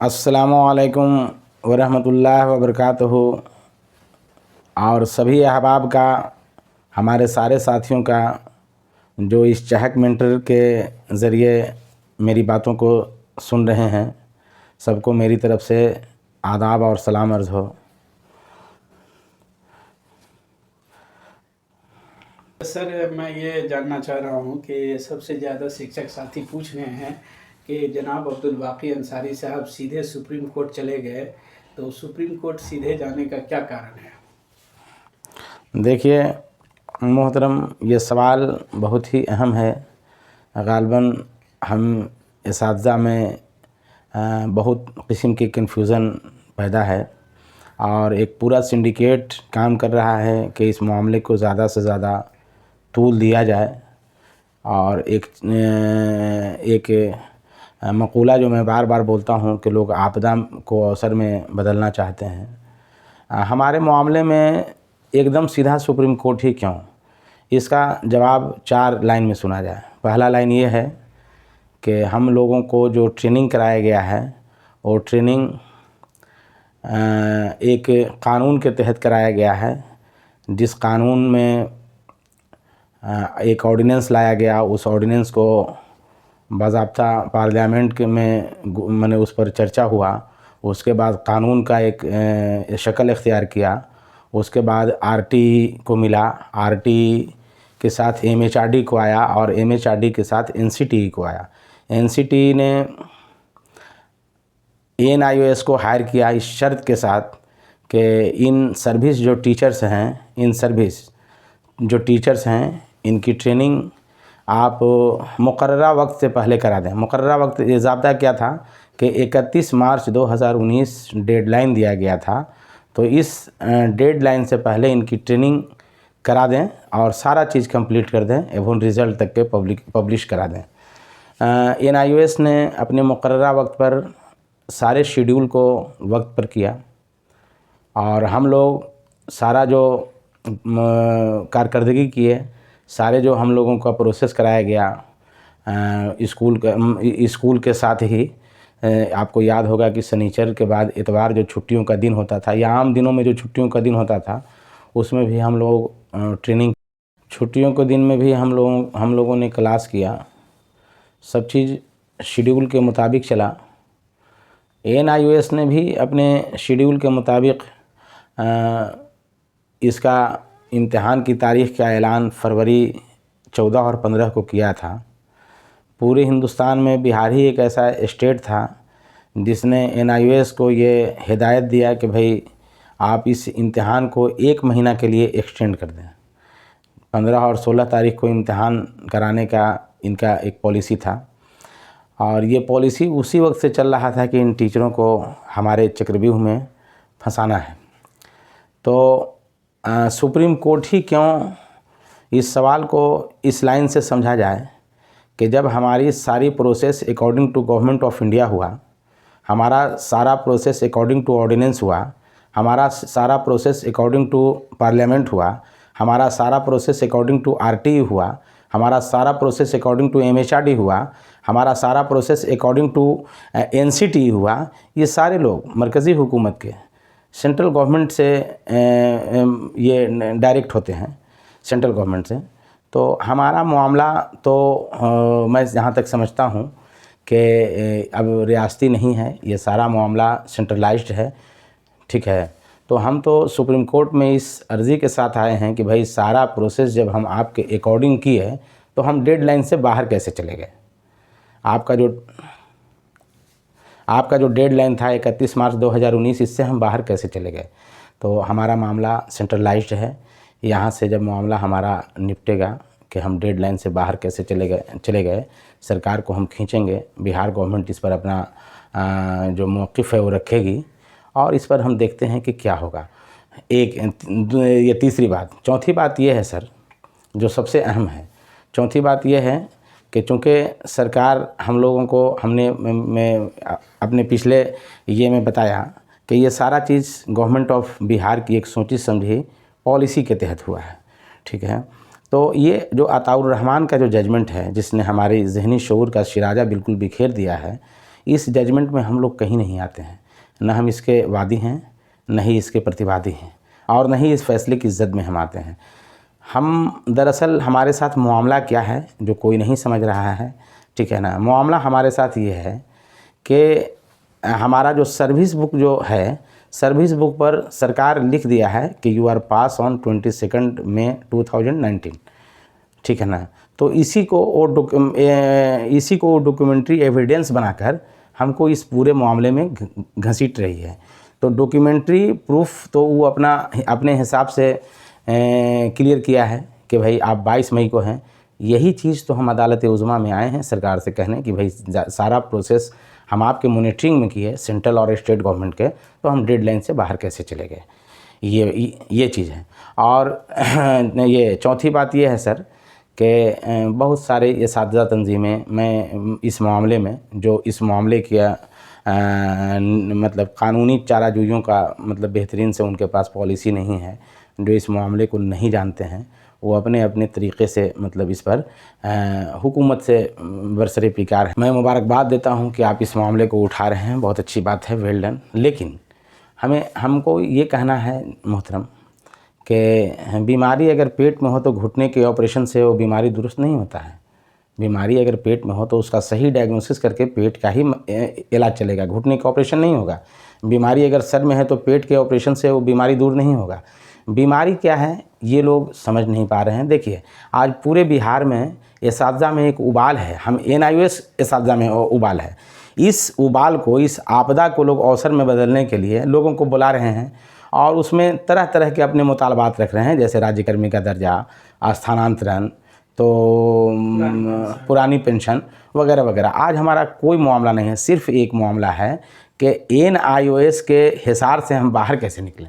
अस्सलामुअलैकुम वरहमतुल्लाह वबरकातुहू। और सभी अहबाब का, हमारे सारे साथियों का जो इस चहक मेंटर के ज़रिए मेरी बातों को सुन रहे हैं, सबको मेरी तरफ़ से आदाब और सलाम अर्ज़ हो। सर, मैं ये जानना चाह रहा हूँ कि सबसे ज़्यादा शिक्षक साथी पूछ रहे हैं कि जनाब अब्दुल बाकी अंसारी साहब सीधे सुप्रीम कोर्ट चले गए, तो सुप्रीम कोर्ट सीधे जाने का क्या कारण है? देखिए मोहतरम, ये सवाल बहुत ही अहम है। ग़ालिबन हम इसातिज़ा में बहुत किस्म की कन्फ्यूज़न पैदा है और एक पूरा सिंडिकेट काम कर रहा है कि इस मामले को ज़्यादा से ज़्यादा तूल दिया जाए। और एक मक़ूला जो मैं बार बार बोलता हूँ कि लोग आपदा को अवसर में बदलना चाहते हैं। हमारे मामले में एकदम सीधा सुप्रीम कोर्ट ही क्यों? इसका जवाब 4 लाइन में सुना जाए। पहला लाइन ये है कि हम लोगों को जो ट्रेनिंग कराया गया है वो ट्रेनिंग एक कानून के तहत कराया गया है, जिस कानून में एक ऑर्डिनेंस लाया गया। उस ऑर्डिनेंस को बाज़ाब्ता पार्लियामेंट के में मैंने उस पर चर्चा हुआ। उसके बाद कानून का एक शक्ल इख्तियार किया। उसके बाद आरटी को मिला, आरटी के साथ एमएचआरडी को आया और एमएचआरडी के साथ एनसीटी को आया। एनसीटी ने एनआईओएस को हायर किया इस शर्त के साथ कि इन सर्विस जो टीचर्स हैं, इन सर्विस जो टीचर्स हैं, इनकी ट्रेनिंग आप मुकर्ररा वक्त से पहले करा दें। मुकर्ररा वक्त ये ज़ाब्ता क्या था कि 31 मार्च 2019 डेडलाइन दिया गया था, तो इस डेडलाइन से पहले इनकी ट्रेनिंग करा दें और सारा चीज़ कंप्लीट कर दें एवं रिज़ल्ट तक के पब्लिश करा दें। एनआईओएस ने अपने मुकर्ररा वक्त पर सारे शेड्यूल को वक्त पर किया और हम लोग सारा जो कारकर्दगी किए, सारे जो हम लोगों का प्रोसेस कराया गया स्कूल के साथ ही। आपको याद होगा कि शनिचर के बाद इतवार जो छुट्टियों का दिन होता था या आम दिनों में जो छुट्टियों का दिन होता था, उसमें भी हम लोग ट्रेनिंग, छुट्टियों के दिन में भी हम लोगों ने क्लास किया। सब चीज़ शेड्यूल के मुताबिक चला। एनआईओएस ने भी अपने शेड्यूल के मुताबिक इसका इम्तिहान की तारीख़ का ऐलान फरवरी 14 और 15 को किया था। पूरे हिंदुस्तान में बिहार ही एक ऐसा स्टेट था जिसने एनआईओएस को ये हिदायत दिया कि भाई आप इस इम्तिहान को 1 महीना के लिए एक्सटेंड कर दें। 15 और 16 तारीख को इम्तिहान कराने का इनका एक पॉलिसी था और ये पॉलिसी उसी वक्त से चल रहा था कि इन टीचरों को हमारे चक्रव्यूह में फंसाना है। तो सुप्रीम कोर्ट ही क्यों, इस सवाल को इस लाइन से समझा जाए कि जब हमारी सारी process according to government of India हुआ, हमारा सारा प्रोसेस अकॉर्डिंग टू ऑर्डिनेंस हुआ, हमारा सारा प्रोसेस अकॉर्डिंग टू पार्लियामेंट हुआ, हमारा सारा प्रोसेस अकॉर्डिंग टू आरटी हुआ, हमारा सारा प्रोसेस अकॉर्डिंग टू एमएचआरडी हुआ, हमारा सारा प्रोसेस अकॉर्डिंग टू एनसीटी हुआ। ये सारे लोग मरकज़ी हुकूमत के, सेंट्रल गवर्नमेंट से ये डायरेक्ट होते हैं, सेंट्रल गवर्नमेंट से। तो हमारा मामला तो मैं जहाँ तक समझता हूँ कि अब रियासती नहीं है, ये सारा मामला सेंट्रलाइज्ड है। ठीक है, तो हम तो सुप्रीम कोर्ट में इस अर्ज़ी के साथ आए हैं कि भाई सारा प्रोसेस जब हम आपके अकॉर्डिंग किए तो हम डेडलाइन से बाहर कैसे चले गए? आपका जो डेडलाइन था 31 मार्च 2019, इससे हम बाहर कैसे चले गए? तो हमारा मामला सेंट्रलाइज्ड है। यहाँ से जब मामला हमारा निपटेगा कि हम डेडलाइन से बाहर कैसे चले गए, सरकार को हम खींचेंगे। बिहार गवर्नमेंट इस पर अपना जो मौक़िफ़ है वो रखेगी और इस पर हम देखते हैं कि क्या होगा। ये तीसरी बात। चौथी बात ये है सर, जो सबसे अहम है। चौथी बात ये है कि चूँकि सरकार हम लोगों को, मैं अपने पिछले ये में बताया कि ये सारा चीज़ गवर्नमेंट ऑफ बिहार की एक सोची समझी पॉलिसी के तहत हुआ है। ठीक है, तो ये जो अताउर रहमान का जो जजमेंट है, जिसने हमारी ज़हनी शऊर का शिराजा बिल्कुल बिखेर दिया है, इस जजमेंट में हम लोग कहीं नहीं आते हैं, न हम इसके वादी हैं, न ही इसके प्रतिवादी हैं, और न ही इस फैसले की ज़द में हम आते हैं। हम दरअसल हमारे साथ मामला क्या है जो कोई नहीं समझ रहा है, ठीक है ना। मामला हमारे साथ ये है कि हमारा जो सर्विस बुक जो है, सर्विस बुक पर सरकार लिख दिया है कि यू आर पास ऑन 22 मई 2019, ठीक है ना। तो इसी को डॉक्यूमेंट्री एविडेंस बनाकर हमको इस पूरे मामले में घसीट रही है। तो डॉक्यूमेंट्री प्रूफ तो वो अपने हिसाब से क्लियर किया है कि भाई आप 22 मई को हैं। यही चीज़ तो हम अदालत उज़्मा में आए हैं सरकार से कहने कि भाई सारा प्रोसेस हम आपके मॉनिटरिंग में किए, सेंट्रल और स्टेट गवर्नमेंट के, तो हम डेडलाइन से बाहर कैसे चले गए, ये चीज़ है। और ये चौथी बात ये है सर कि बहुत सारे इसातिज़ा तंजीमें मैं इस मामले में जो इस मामले किया मतलब कानूनी चाराजोइयों का मतलब बेहतरीन से उनके पास पॉलिसी नहीं है, जो इस मामले को नहीं जानते हैं, वो अपने अपने तरीक़े से मतलब इस पर हुकूमत से बरसरे पिकार है। मैं मुबारकबाद देता हूं कि आप इस मामले को उठा रहे हैं, बहुत अच्छी बात है, वेल डन। लेकिन हमको ये कहना है मोहतरम कि बीमारी अगर पेट में हो तो घुटने के ऑपरेशन से वो बीमारी दुरुस्त नहीं होता है। बीमारी अगर पेट में हो तो उसका सही डायग्नोसिस करके पेट का ही इलाज चलेगा, घुटने का ऑपरेशन नहीं होगा। बीमारी अगर सर में है तो पेट के ऑपरेशन से वो बीमारी दूर नहीं होगा। बीमारी क्या है ये लोग समझ नहीं पा रहे हैं। देखिए आज पूरे बिहार में इसातिज़ा में एक उबाल है, हम NIOS इसातिज़ा में उबाल है। इस उबाल को, इस आपदा को लोग अवसर में बदलने के लिए लोगों को बुला रहे हैं और उसमें तरह तरह के अपने मुतालबात रख रहे हैं, जैसे राज्यकर्मी का दर्जा, स्थानांतरण, तो पुरानी पेंशन वगैरह वगैरह। आज हमारा कोई मामला नहीं है, सिर्फ एक मामला है कि NIOS के हिसार से हम बाहर कैसे निकलें,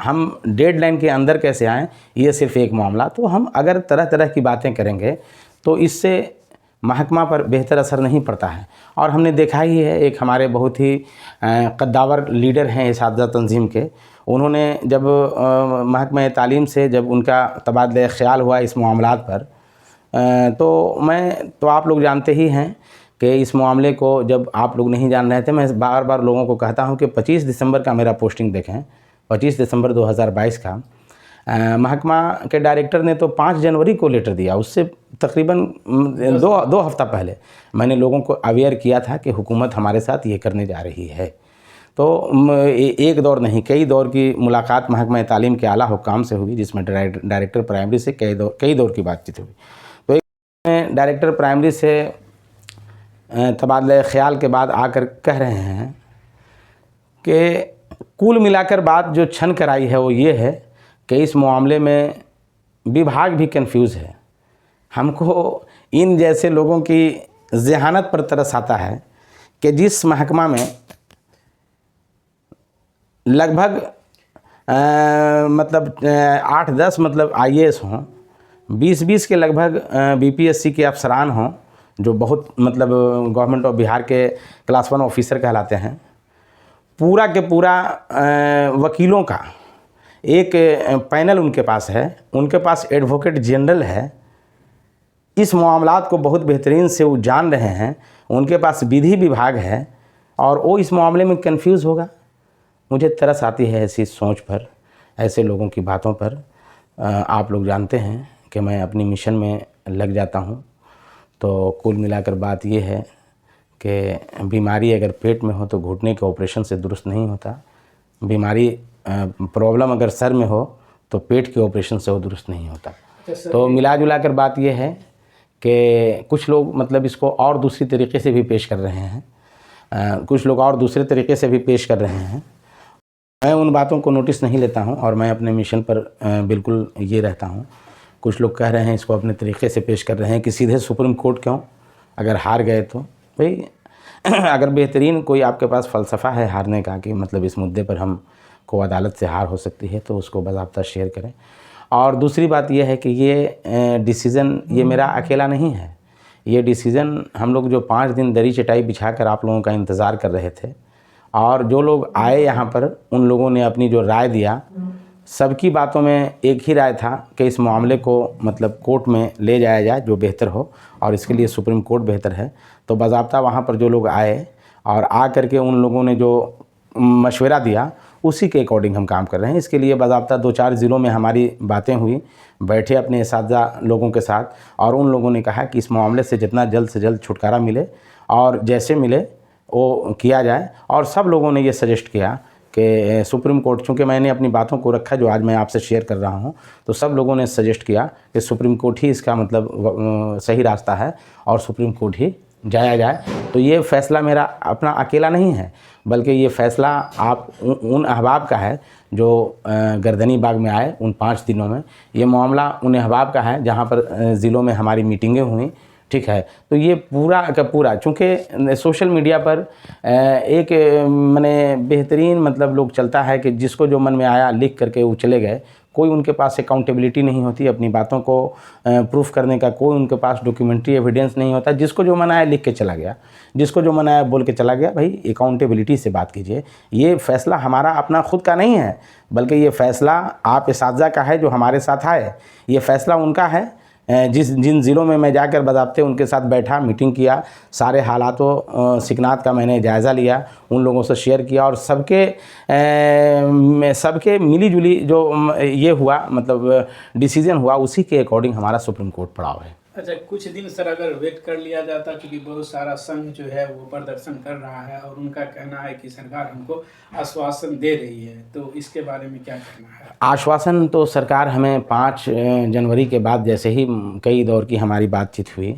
हम डेडलाइन के अंदर कैसे आएँ, ये सिर्फ एक मामला। तो हम अगर तरह तरह की बातें करेंगे तो इससे महकमा पर बेहतर असर नहीं पड़ता है। और हमने देखा ही है, एक हमारे बहुत ही कद्दावर लीडर हैं इसातिज़ा तंजीम के, उन्होंने जब महकमा तालीम से जब उनका तबादला ख्याल हुआ इस मामलात पर, तो आप लोग जानते ही हैं कि इस मामले को जब आप लोग नहीं जान रहे थे, मैं बार बार लोगों को कहता हूं कि 25 दिसंबर का मेरा पोस्टिंग देखें, 25 दिसंबर 2022 का महकमा के डायरेक्टर ने तो 5 जनवरी को लेटर दिया। उससे तकरीबन दो हफ्ता पहले मैंने लोगों को अवेयर किया था कि हुकूमत हमारे साथ ये करने जा रही है। तो एक दौर नहीं, कई दौर की मुलाकात महकमा तालीम के आला हुक्काम से हुई, जिसमें डायरेक्टर प्राइमरी से कई दौर की बातचीत हुई। तो एक डायरेक्टर प्राइमरी से तबादला ख्याल के बाद आकर कह रहे हैं कि कुल मिलाकर बात जो छन कर आई है वो ये है कि इस मामले में विभाग भी कंफ्यूज है। हमको इन जैसे लोगों की ज़हानत पर तरस आता है कि जिस महकमा में लगभग मतलब 8-10 मतलब IAS हों, 20-20 के लगभग BPSC के अफसरान हों, जो बहुत मतलब गवर्नमेंट ऑफ बिहार के क्लास 1 ऑफिसर कहलाते हैं, पूरा के पूरा वकीलों का एक पैनल उनके पास है, उनके पास एडवोकेट जनरल है, इस मामलात को बहुत बेहतरीन से वो जान रहे हैं, उनके पास विधि विभाग है और वो इस मामले में कंफ्यूज होगा। मुझे तरस आती है ऐसी सोच पर, ऐसे लोगों की बातों पर। आप लोग जानते हैं कि मैं अपनी मिशन में लग जाता हूं, तो कुल मिलाकर बात ये है कि बीमारी अगर पेट में हो तो घुटने के ऑपरेशन से दुरुस्त नहीं होता। बीमारी प्रॉब्लम अगर सर में हो तो पेट के ऑपरेशन से वो दुरुस्त नहीं होता। तो मिला जुला कर बात ये है कि कुछ लोग मतलब इसको और दूसरी तरीके से भी पेश कर रहे हैं, कुछ लोग और दूसरे तरीके से भी पेश कर रहे हैं। मैं उन बातों को नोटिस नहीं लेता हूं और मैं अपने मिशन पर बिल्कुल ये रहता हूं। कुछ लोग कह रहे हैं इसको अपने तरीके से पेश कर रहे हैं कि सीधे सुप्रीम कोर्ट क्यों, अगर हार गए तो भाई अगर बेहतरीन कोई आपके पास फ़लसफ़ा है हारने का कि मतलब इस मुद्दे पर हम को अदालत से हार हो सकती है, तो उसको बाज़ाब्ता शेयर करें। और दूसरी बात यह है कि ये डिसीज़न ये मेरा अकेला नहीं है, ये डिसीज़न हम लोग जो 5 दिन दरी चटाई बिछा कर आप लोगों का इंतज़ार कर रहे थे और जो लोग आए यहाँ पर उन लोगों ने अपनी जो राय दिया, सबकी बातों में एक ही राय था कि इस मामले को मतलब कोर्ट में ले जाया जाए जो बेहतर हो, और इसके लिए सुप्रीम कोर्ट बेहतर है। तो बाज़ाब्ता वहाँ पर जो लोग आए और आ करके उन लोगों ने जो मशवरा दिया उसी के अकॉर्डिंग हम काम कर रहे हैं। इसके लिए बाज़ाब्ता 2-4 ज़िलों में हमारी बातें हुई, बैठे अपने असातिज़ा लोगों के साथ, और उन लोगों ने कहा कि इस मामले से जितना जल्द से जल्द छुटकारा मिले और जैसे मिले वो किया जाए। और सब लोगों ने ये सजेस्ट किया कि सुप्रीम कोर्ट, चूँकि मैंने अपनी बातों को रखा जो आज मैं आपसे शेयर कर रहा हूँ, तो सब लोगों ने सजेस्ट किया कि सुप्रीम कोर्ट ही इसका मतलब सही रास्ता है और सुप्रीम कोर्ट ही जाया जाए। तो ये फ़ैसला मेरा अपना अकेला नहीं है, बल्कि ये फ़ैसला आप उन अहबाब का है जो गर्दनी बाग में आए उन 5 दिनों में। ये मामला उन अहबाब का है जहाँ पर ज़िलों में हमारी मीटिंगें हुई, ठीक है। तो ये पूरा का पूरा, चूँकि सोशल मीडिया पर एक माने बेहतरीन मतलब लोग चलता है कि जिसको जो मन में आया लिख करके वो चले गए। कोई उनके पास अकाउंटेबिलिटी नहीं होती, अपनी बातों को प्रूफ करने का कोई उनके पास डॉक्यूमेंट्री एविडेंस नहीं होता। जिसको जो मन आया लिख के चला गया, जिसको जो मन आया बोल के चला गया। भाई अकाउंटेबिलिटी से बात कीजिए। ये फ़ैसला हमारा अपना खुद का नहीं है, बल्कि ये फ़ैसला आप असातिज़ा का है जो हमारे साथ आए। ये फ़ैसला उनका है जिन ज़िलों में मैं जाकर बाज़ाब्ते उनके साथ बैठा, मीटिंग किया, सारे हालातों सिकनात का मैंने जायज़ा लिया, उन लोगों से शेयर किया, और सबके मिली जुली जो ये हुआ मतलब डिसीज़न हुआ, उसी के अकॉर्डिंग हमारा सुप्रीम कोर्ट पड़ाव है। अच्छा, कुछ दिन सर अगर वेट कर लिया जाता, क्योंकि बहुत सारा संघ जो है वो प्रदर्शन कर रहा है और उनका कहना है कि सरकार हमको आश्वासन दे रही है, तो इसके बारे में क्या कहना है? आश्वासन तो सरकार हमें 5 जनवरी के बाद जैसे ही कई दौर की हमारी बातचीत हुई,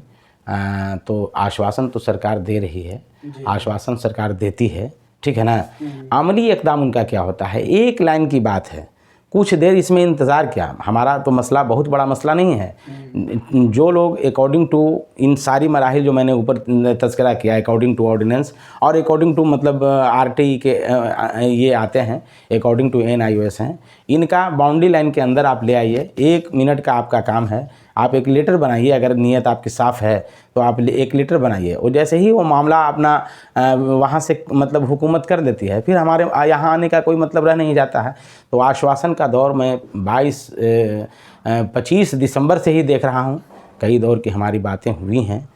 तो आश्वासन तो सरकार दे रही है, आश्वासन सरकार देती है, ठीक है ना। अमली इक़दाम उनका क्या होता है, एक लाइन की बात है, कुछ देर इसमें इंतज़ार क्या। हमारा तो मसला बहुत बड़ा मसला नहीं है। जो लोग अकॉर्डिंग टू इन सारी मराहिल जो मैंने ऊपर तज़किरा किया, अकॉर्डिंग टू ऑर्डिनेंस और अकॉर्डिंग टू मतलब आरटीई के ये आते हैं, अकॉर्डिंग टू NIOS हैं, इनका बाउंड्री लाइन के अंदर आप ले आइए। 1 मिनट का आपका काम है। आप एक लेटर बनाइए, अगर नीयत आपकी साफ़ है तो आप एक लेटर बनाइए, और जैसे ही वो मामला अपना वहाँ से मतलब हुकूमत कर देती है, फिर हमारे यहाँ आने का कोई मतलब रह नहीं जाता है। तो आश्वासन का दौर मैं 25 दिसंबर से ही देख रहा हूँ। कई दौर की हमारी बातें हुई हैं।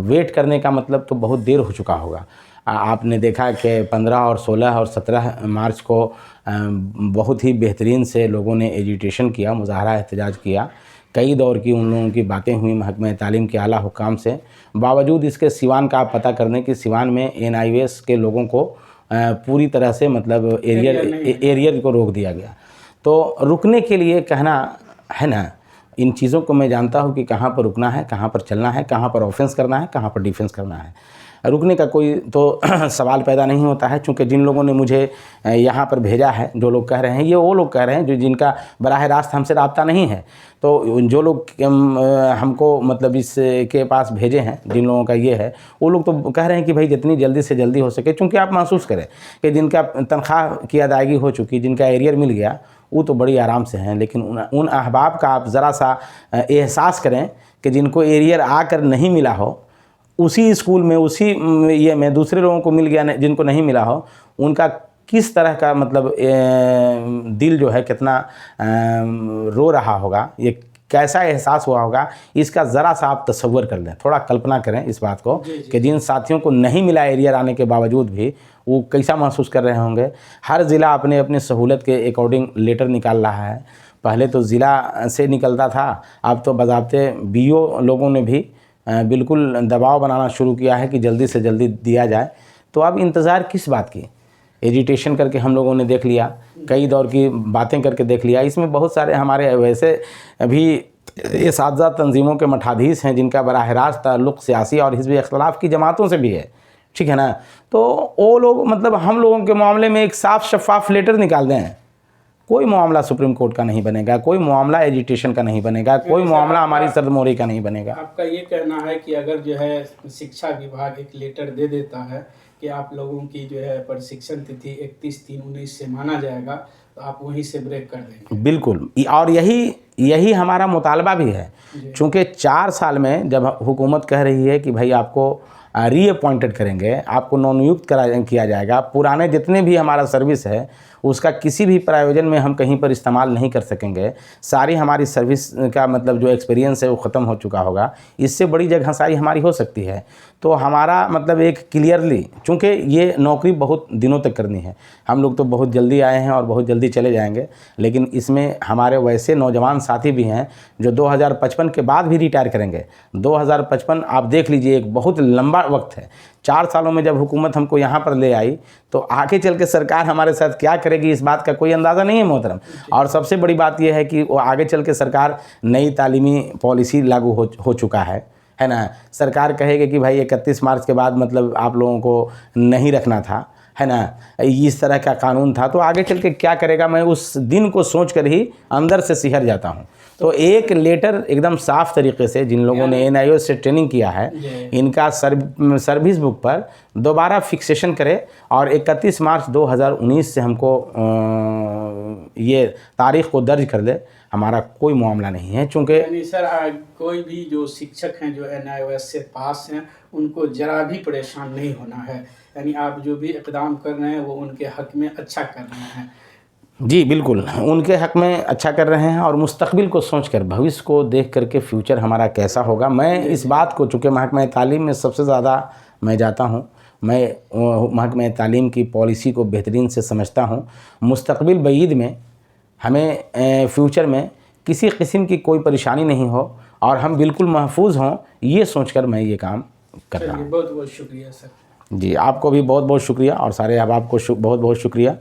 वेट करने का मतलब तो बहुत देर हो चुका होगा। आपने देखा कि 15 और 16 और 17 मार्च को बहुत ही बेहतरीन से लोगों ने एजिटेशन किया, मुज़ाहरा एहतजाज किया। कई दौर की उन लोगों की बातें हुई महकमा तालीम के आला हुकाम से। बावजूद इसके सिवान का आप पता करने कि सिवान में NIOS के लोगों को पूरी तरह से मतलब एरियर को रोक दिया गया। तो रुकने के लिए कहना है ना, इन चीज़ों को मैं जानता हूँ कि कहाँ पर रुकना है, कहाँ पर चलना है, कहाँ पर ऑफेंस करना है, कहाँ पर डिफेंस करना है। रुकने का कोई तो सवाल पैदा नहीं होता है, चूँकि जिन लोगों ने मुझे यहाँ पर भेजा है, जो लोग कह रहे हैं, ये वो लोग कह रहे हैं जो जिनका बराह रास्त हमसे रब्ता नहीं है। तो जो लोग हमको मतलब इसके पास भेजे हैं, जिन लोगों का ये है, वो लोग तो कह रहे हैं कि भाई जितनी जल्दी से जल्दी हो सके, चूँकि आप महसूस करें कि जिनका तनख्वाह की अदायगी हो चुकी, जिनका एरियर मिल गया, वो तो बड़ी आराम से हैं। लेकिन उन अहबाब का आप ज़रा सा एहसास करें कि जिनको एरियर आकर नहीं मिला हो, उसी स्कूल में उसी ये में दूसरे लोगों को मिल गया, जिनको नहीं मिला हो, उनका किस तरह का मतलब दिल जो है कितना रो रहा होगा, ये कैसा एहसास हुआ होगा, इसका ज़रा सा आप तसव्वुर कर लें, थोड़ा कल्पना करें इस बात को कि जिन साथियों को नहीं मिला एरियर आने के बावजूद भी वो कैसा महसूस कर रहे होंगे। हर ज़िला अपने अपने सहूलत के अकॉर्डिंग लेटर निकाल रहा है। पहले तो ज़िला से निकलता था, अब तो बज़ाब्ते BO लोगों ने भी बिल्कुल दबाव बनाना शुरू किया है कि जल्दी से जल्दी दिया जाए। तो अब इंतज़ार किस बात की। एजिटेशन करके हम लोगों ने देख लिया, कई दौर की बातें करके देख लिया। इसमें बहुत सारे हमारे वैसे अभी एसातिज़ा तंजीमों के मठाधीस हैं जिनका बराह रास्त ताल्लुक़ सियासी और हिज़्बी इख्तिलाफ़ की जमातों से भी है, ठीक है ना। तो वो लोग मतलब हम लोगों के मामले में एक साफ़ शफ़ाफ़ लेटर निकाल दें, कोई मामला सुप्रीम कोर्ट का नहीं बनेगा, कोई मामला एजिटेशन का नहीं बनेगा, कोई मामला हमारी सरदमोरी का नहीं बनेगा। आपका ये कहना है कि अगर जो है शिक्षा विभाग एक लेटर दे देता है कि आप लोगों की जो है प्रशिक्षण तिथि 31/3/19 से माना जाएगा, तो आप वहीं से ब्रेक कर देंगे? बिल्कुल, और यही हमारा मुतालबा भी है। चूँकि 4 साल में जब हुकूमत कह रही है कि भाई आपको रीअपॉइंटेड करेंगे, आपको नौनियुक्त किया जाएगा, पुराने जितने भी हमारा सर्विस है उसका किसी भी प्रयोजन में हम कहीं पर इस्तेमाल नहीं कर सकेंगे, सारी हमारी सर्विस का मतलब जो एक्सपीरियंस है वो ख़त्म हो चुका होगा, इससे बड़ी जगह घंसाई हमारी हो सकती है। तो हमारा मतलब एक क्लियरली, चूँकि ये नौकरी बहुत दिनों तक करनी है, हम लोग तो बहुत जल्दी आए हैं और बहुत जल्दी चले जाएंगे, लेकिन इसमें हमारे वैसे नौजवान साथी भी हैं जो 2055 के बाद भी रिटायर करेंगे। 2055 आप देख लीजिए, एक बहुत लंबा वक्त है। 4 सालों में जब हुकूमत हमको यहाँ पर ले आई, तो आगे चल के सरकार हमारे साथ क्या करेगी इस बात का कोई अंदाज़ा नहीं है मोहतरम। और सबसे बड़ी बात यह है कि वो आगे चल के सरकार नई तालीमी पॉलिसी लागू हो चुका है ना। सरकार कहेगी कि भाई 31 मार्च के बाद मतलब आप लोगों को नहीं रखना था, है ना, इस तरह का कानून था। तो आगे चल के क्या करेगा, मैं उस दिन को सोच कर ही अंदर से सिहर जाता हूँ। तो एक लेटर एकदम साफ तरीके से जिन लोगों ने NIOS से ट्रेनिंग किया है, इनका सर्विस बुक पर दोबारा फिक्सेशन करे और 31 मार्च 2019 से हमको ये तारीख़ को दर्ज कर दे। हमारा कोई मामला नहीं है, चूँकि यानी सर कोई भी जो शिक्षक हैं जो NIOS से पास हैं उनको ज़रा भी परेशान नहीं होना है, यानी आप जो भी इक़दाम कर रहे हैं वो उनके हक़ में अच्छा कर रहे हैं। जी बिल्कुल, उनके हक़ में अच्छा कर रहे हैं और मुस्तक़बिल को सोचकर, भविष्य को देख करके फ्यूचर हमारा कैसा होगा। मैं इस बात को, चूँकि महकमा तालीम में सबसे ज़्यादा मैं जाता हूँ, मैं महकमा तालीम की पॉलिसी को बेहतरीन से समझता हूँ। मुस्तक़बिल बईद में हमें फ्यूचर में किसी किस्म की कोई परेशानी नहीं हो और हम बिल्कुल महफूज हों, ये सोचकर मैं ये काम कर रहा हूँ। बहुत बहुत शुक्रिया सर। जी, आपको भी बहुत बहुत शुक्रिया और सारे अहबाब को बहुत बहुत शुक्रिया।